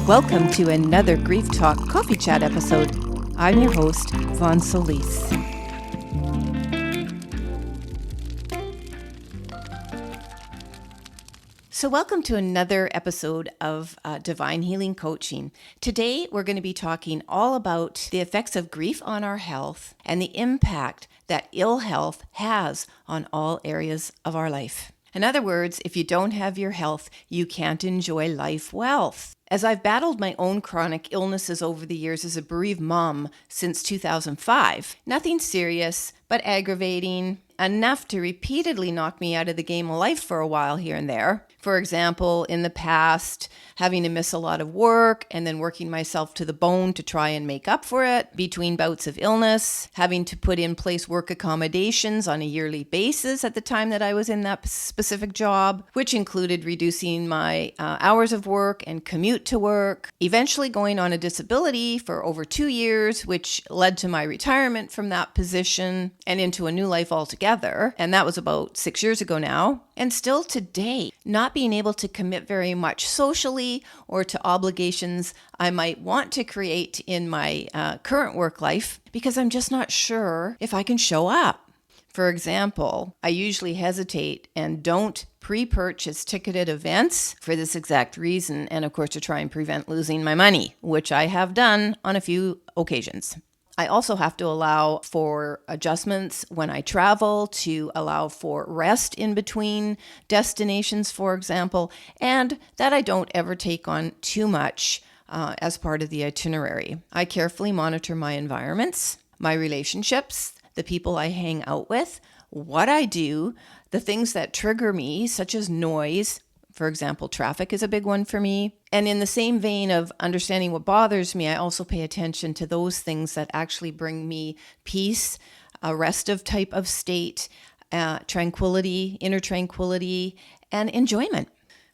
Welcome to another Grief Talk Coffee Chat episode. I'm your host, Vonne Solis. So welcome to another episode of Divine Healing Coaching. Today, we're going to be talking all about the effects of grief on our health and the impact that ill health has on all areas of our life. In other words, if you don't have your health, you can't enjoy life wealth. As I've battled my own chronic illnesses over the years as a bereaved mom since 2005, nothing serious, but aggravating, enough to repeatedly knock me out of the game of life for a while here and there. For example, in the past, having to miss a lot of work and then working myself to the bone to try and make up for it between bouts of illness, having to put in place work accommodations on a yearly basis at the time that I was in that specific job, which included reducing my hours of work and commute to work, eventually going on a disability for over 2 years, which led to my retirement from that position and into a new life altogether. And that was about 6 years ago now. And still today, not being able to commit very much socially or to obligations I might want to create in my current work life because I'm just not sure if I can show up. For example, I usually hesitate and don't pre-purchase ticketed events for this exact reason, and of course to try and prevent losing my money, which I have done on a few occasions. I also have to allow for adjustments when I travel, to allow for rest in between destinations, for example, and that I don't ever take on too much as part of the itinerary. I carefully monitor my environments, my relationships, the people I hang out with, what I do, the things that trigger me, such as noise. For example, traffic is a big one for me. And in the same vein of understanding what bothers me, I also pay attention to those things that actually bring me peace, a restive type of state, tranquility, inner tranquility, and enjoyment.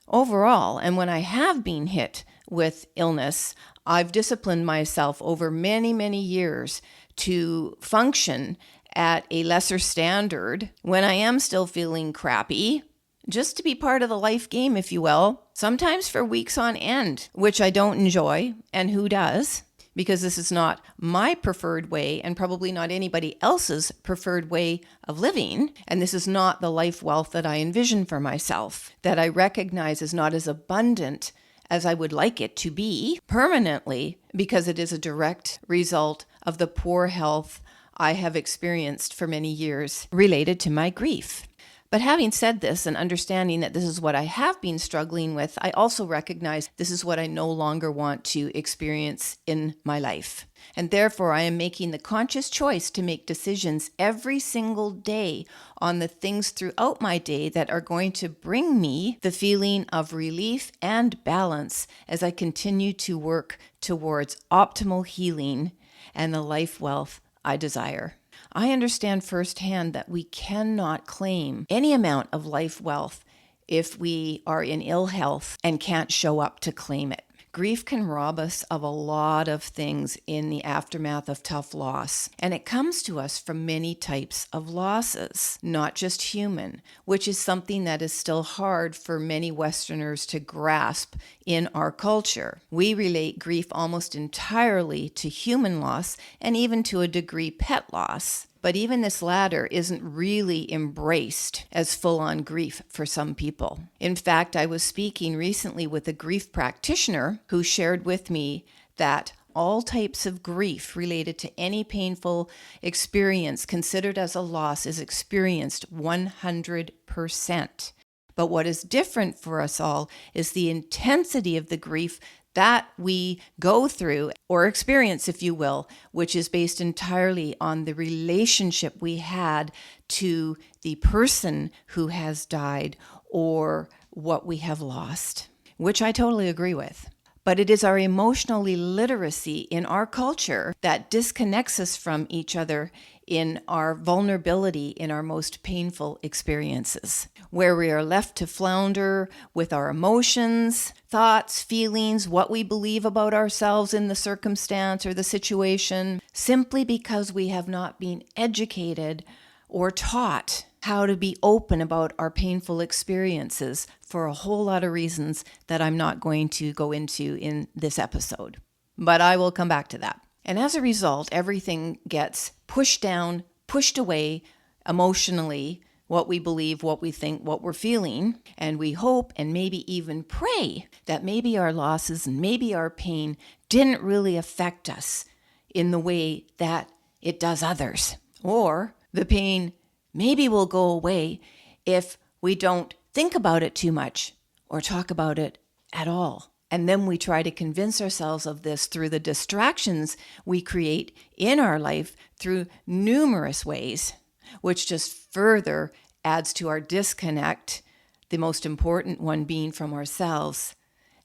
Overall, and when I have been hit with illness, I've disciplined myself over many, many years to function at a lesser standard when I am still feeling crappy, just to be part of the life game, if you will, sometimes for weeks on end, which I don't enjoy, and who does? Because this is not my preferred way and probably not anybody else's preferred way of living. And this is not the life wealth that I envision for myself, that I recognize is not as abundant as I would like it to be permanently, because it is a direct result of the poor health I have experienced for many years related to my grief. But having said this and understanding that this is what I have been struggling with, I also recognize this is what I no longer want to experience in my life. And therefore, I am making the conscious choice to make decisions every single day on the things throughout my day that are going to bring me the feeling of relief and balance as I continue to work towards optimal healing and the life wealth I desire. I understand firsthand that we cannot claim any amount of life wealth if we are in ill health and can't show up to claim it. Grief can rob us of a lot of things in the aftermath of tough loss, and it comes to us from many types of losses, not just human, which is something that is still hard for many Westerners to grasp in our culture. We relate grief almost entirely to human loss and even to a degree pet loss. But even this latter isn't really embraced as full-on grief for some people. In fact, I was speaking recently with a grief practitioner who shared with me that all types of grief related to any painful experience considered as a loss is experienced 100%. But what is different for us all is the intensity of the grief that we go through or experience, if you will, which is based entirely on the relationship we had to the person who has died or what we have lost, which I totally agree with. But it is our emotional illiteracy in our culture that disconnects us from each other in our vulnerability in our most painful experiences, where we are left to flounder with our emotions, thoughts, feelings, what we believe about ourselves in the circumstance or the situation, simply because we have not been educated or taught how to be open about our painful experiences for a whole lot of reasons that I'm not going to go into in this episode. But I will come back to that. And as a result, everything gets pushed down, pushed away emotionally, what we believe, what we think, what we're feeling, and we hope and maybe even pray that maybe our losses and maybe our pain didn't really affect us in the way that it does others. Or the pain maybe will go away if we don't think about it too much or talk about it at all. And then we try to convince ourselves of this through the distractions we create in our life through numerous ways, which just further adds to our disconnect, the most important one being from ourselves,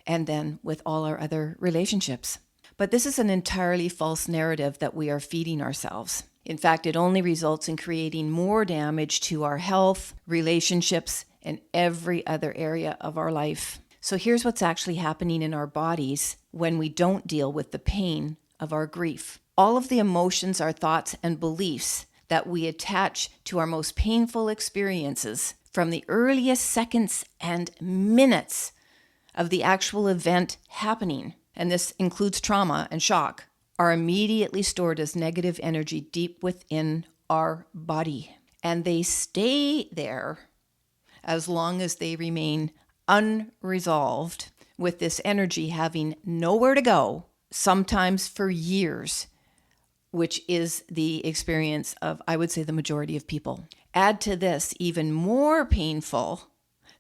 and then with all our other relationships. But this is an entirely false narrative that we are feeding ourselves. In fact, it only results in creating more damage to our health, relationships, and every other area of our life. So here's what's actually happening in our bodies when we don't deal with the pain of our grief. All of the emotions, our thoughts, and beliefs that we attach to our most painful experiences from the earliest seconds and minutes of the actual event happening, and this includes trauma and shock, are immediately stored as negative energy deep within our body. And they stay there as long as they remain unresolved, with this energy having nowhere to go, sometimes for years, which is the experience of, I would say, the majority of people. Add to this even more painful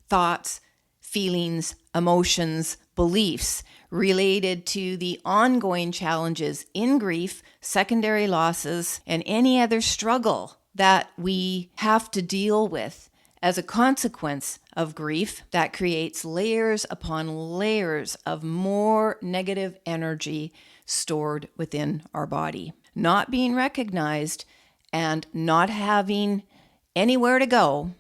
thoughts, feelings, emotions, beliefs related to the ongoing challenges in grief, secondary losses, and any other struggle that we have to deal with as a consequence of grief. That creates layers upon layers of more negative energy stored within our body. Not being recognized and not having anywhere to go,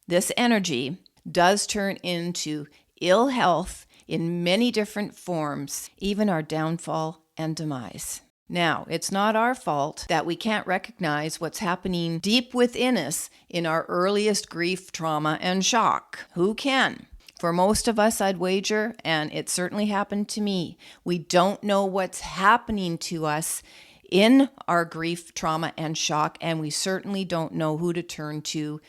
this energy does turn into ill health in many different forms, even our downfall and demise. Now, it's not our fault that we can't recognize what's happening deep within us in our earliest grief, trauma, and shock. Who can? For most of us, I'd wager, and it certainly happened to me, we don't know what's happening to us in our grief, trauma, and shock, and we certainly don't know who to turn to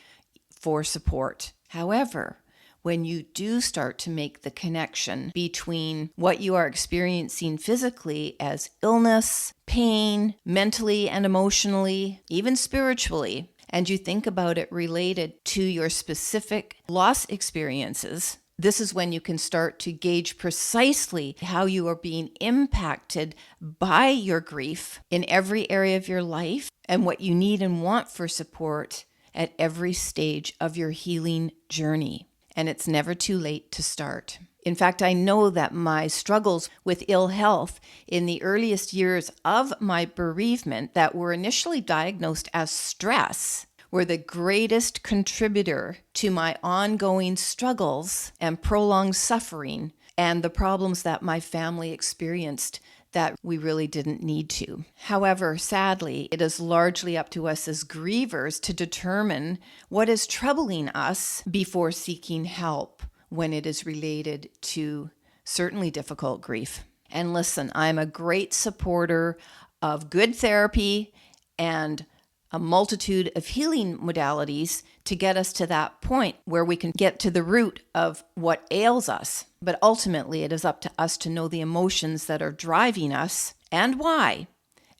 for support. However, when you do start to make the connection between what you are experiencing physically as illness, pain, mentally and emotionally, even spiritually, and you think about it related to your specific loss experiences, this is when you can start to gauge precisely how you are being impacted by your grief in every area of your life and what you need and want for support at every stage of your healing journey. And it's never too late to start. In fact, I know that my struggles with ill health in the earliest years of my bereavement that were initially diagnosed as stress were the greatest contributor to my ongoing struggles and prolonged suffering and the problems that my family experienced that we really didn't need to. However, sadly, it is largely up to us as grievers to determine what is troubling us before seeking help when it is related to certainly difficult grief. And listen, I'm a great supporter of good therapy and a multitude of healing modalities to get us to that point where we can get to the root of what ails us. But ultimately, it is up to us to know the emotions that are driving us and why,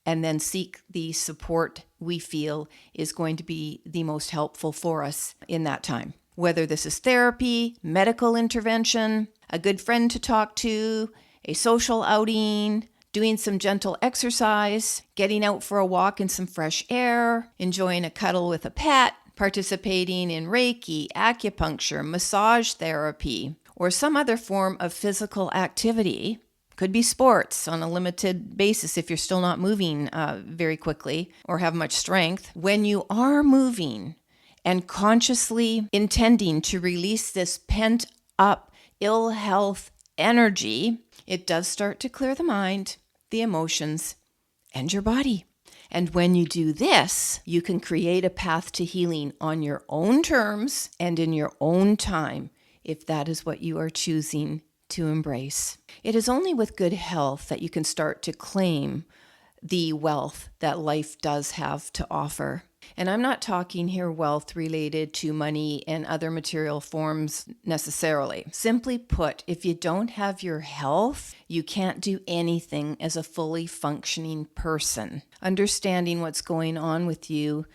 and then seek the support we feel is going to be the most helpful for us in that time. Whether this is therapy, medical intervention, a good friend to talk to, a social outing, doing some gentle exercise, getting out for a walk in some fresh air, enjoying a cuddle with a pet, participating in Reiki, acupuncture, massage therapy, or some other form of physical activity. Could be sports on a limited basis if you're still not moving very quickly or have much strength. When you are moving and consciously intending to release this pent up ill health energy, it does start to clear the mind, the emotions, and your body. And when you do this, you can create a path to healing on your own terms and in your own time, if that is what you are choosing to embrace. It is only with good health that you can start to claim the wealth that life does have to offer. And I'm not talking here wealth related to money and other material forms necessarily. Simply put, if you don't have your health, you can't do anything as a fully functioning person. Understanding what's going on with you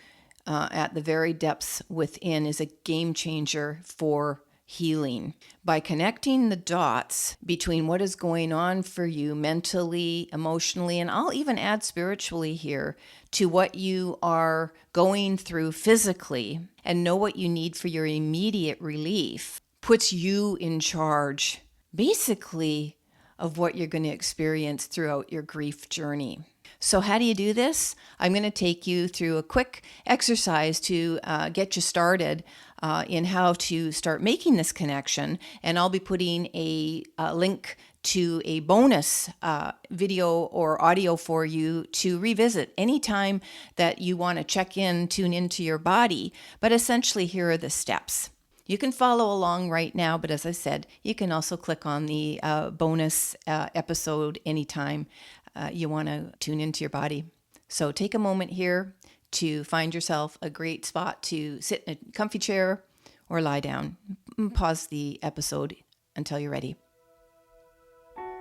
at the very depths within is a game changer for healing. By connecting the dots between what is going on for you mentally, emotionally, and I'll even add spiritually here, to what you are going through physically, and know what you need for your immediate relief, puts you in charge, basically, of what you're going to experience throughout your grief journey. So how do you do this? I'm going to take you through a quick exercise to get you started in how to start making this connection. And I'll be putting a link to a bonus video or audio for you to revisit anytime that you want to check in, tune into your body. But essentially, here are the steps. You can follow along right now, but as I said, you can also click on the bonus episode anytime you want to tune into your body. So take a moment here to find yourself a great spot to sit in a comfy chair or lie down. Pause the episode until you're ready.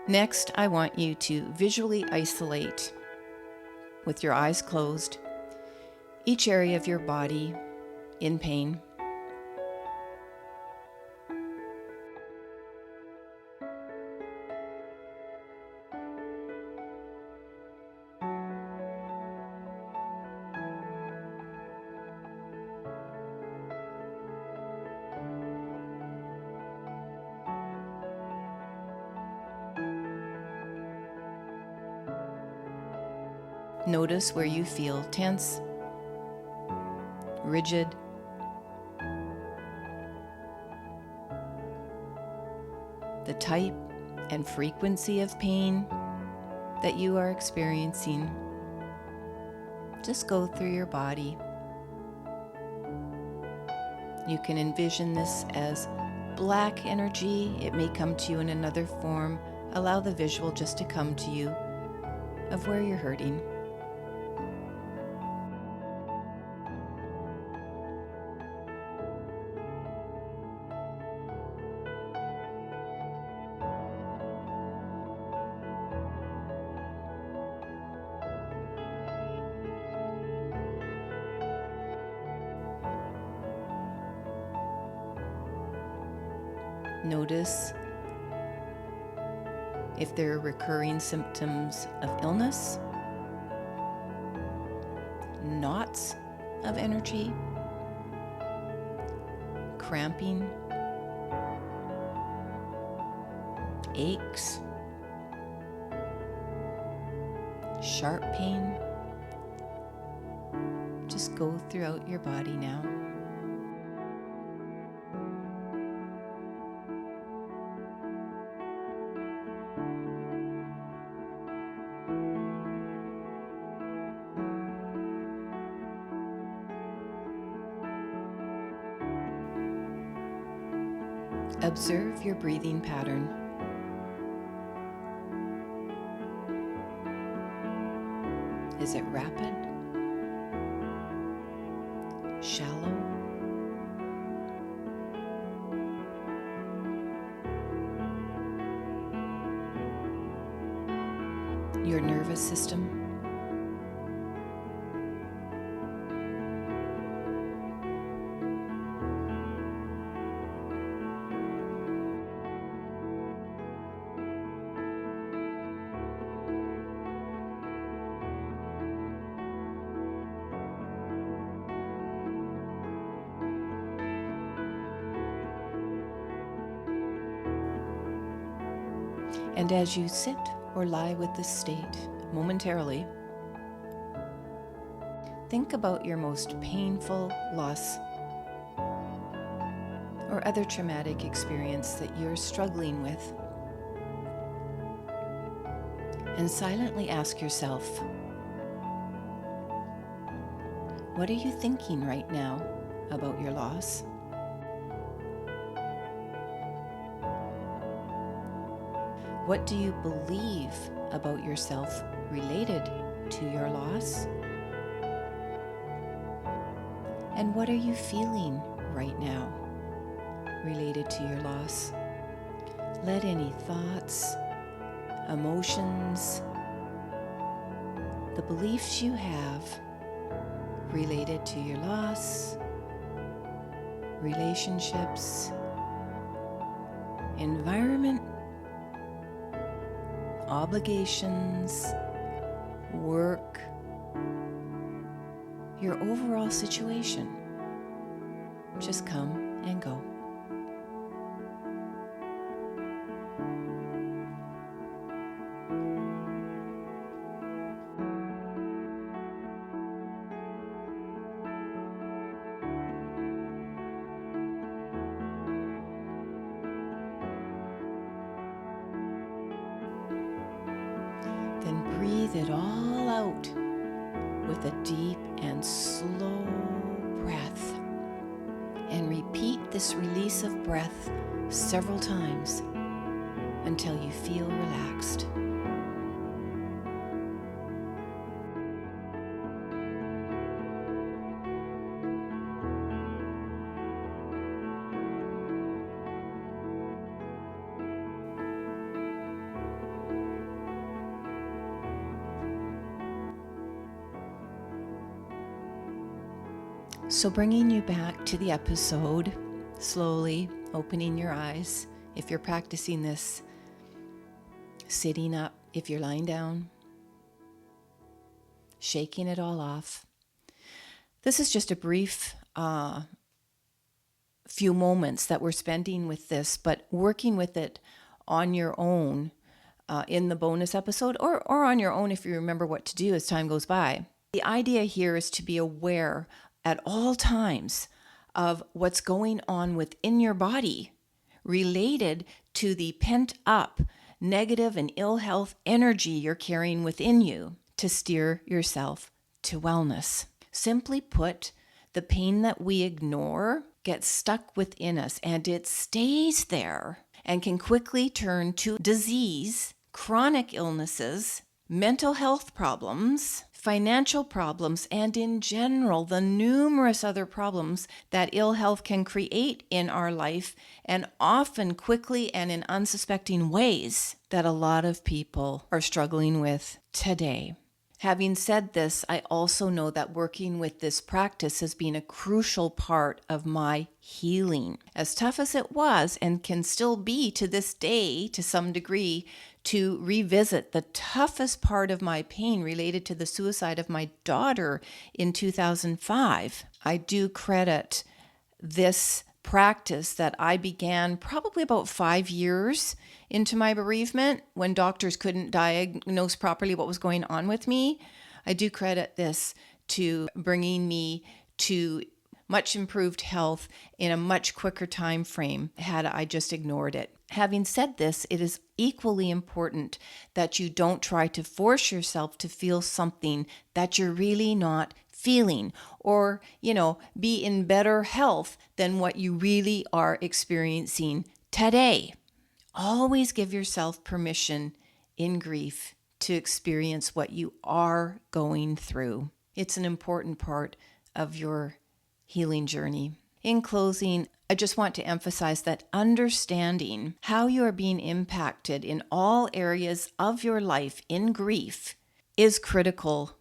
Next, I want you to visually isolate, with your eyes closed, each area of your body in pain. Notice where you feel tense, rigid, the type and frequency of pain that you are experiencing. Just go through your body. You can envision this as black energy. It may come to you in another form. Allow the visual just to come to you of where you're hurting. Notice if there are recurring symptoms of illness, knots of energy, cramping, aches, sharp pain. Just go throughout your body now. Observe your breathing pattern. Is it rapid? Shallow? Your nervous system? And as you sit or lie with this state momentarily, think about your most painful loss or other traumatic experience that you're struggling with. And silently ask yourself, What are you thinking right now about your loss? What do you believe about yourself related to your loss? And what are you feeling right now related to your loss? Let any thoughts, emotions, the beliefs you have related to your loss, relationships, environment, obligations, work, your overall situation, just come and go. Then breathe it all out with a deep and slow breath. And repeat this release of breath several times until you feel relaxed. So bringing you back to the episode, slowly opening your eyes. If you're practicing this, sitting up, if you're lying down, shaking it all off. This is just a brief few moments that we're spending with this, but working with it on your own in the bonus episode or on your own if you remember what to do as time goes by. The idea here is to be aware at all times of what's going on within your body related to the pent up negative and ill health energy you're carrying within you to steer yourself to wellness. Simply put, the pain that we ignore gets stuck within us and it stays there and can quickly turn to disease, chronic illnesses, mental health problems, financial problems, and in general, the numerous other problems that ill health can create in our life, and often quickly and in unsuspecting ways that a lot of people are struggling with today. Having said this, I also know that working with this practice has been a crucial part of my healing. As tough as it was and can still be to this day to some degree, to revisit the toughest part of my pain related to the suicide of my daughter in 2005, I do credit this practice that I began probably about 5 years into my bereavement when doctors couldn't diagnose properly what was going on with me. I do credit this to bringing me to much improved health in a much quicker time frame had I just ignored it. Having said this, it is equally important that you don't try to force yourself to feel something that you're really not feeling, or, be in better health than what you really are experiencing today. Always give yourself permission in grief to experience what you are going through. It's an important part of your healing journey. In closing, I just want to emphasize that understanding how you are being impacted in all areas of your life in grief is critical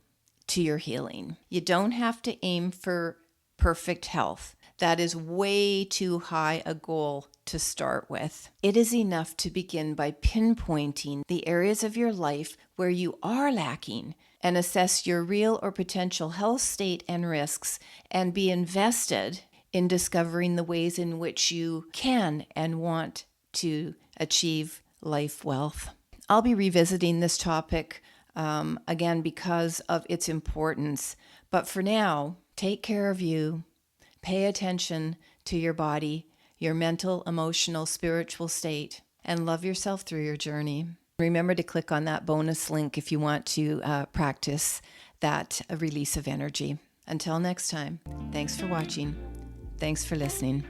to your healing. You don't have to aim for perfect health. That is way too high a goal to start with. It is enough to begin by pinpointing the areas of your life where you are lacking and assess your real or potential health state and risks, and be invested in discovering the ways in which you can and want to achieve life wealth. I'll be revisiting this topic again because of its importance. But for now, take care of you. Pay attention to your body, your mental, emotional, spiritual state, and love yourself through your journey. Remember to click on that bonus link if you want to practice that release of energy. Until next time, thanks for watching. Thanks for listening.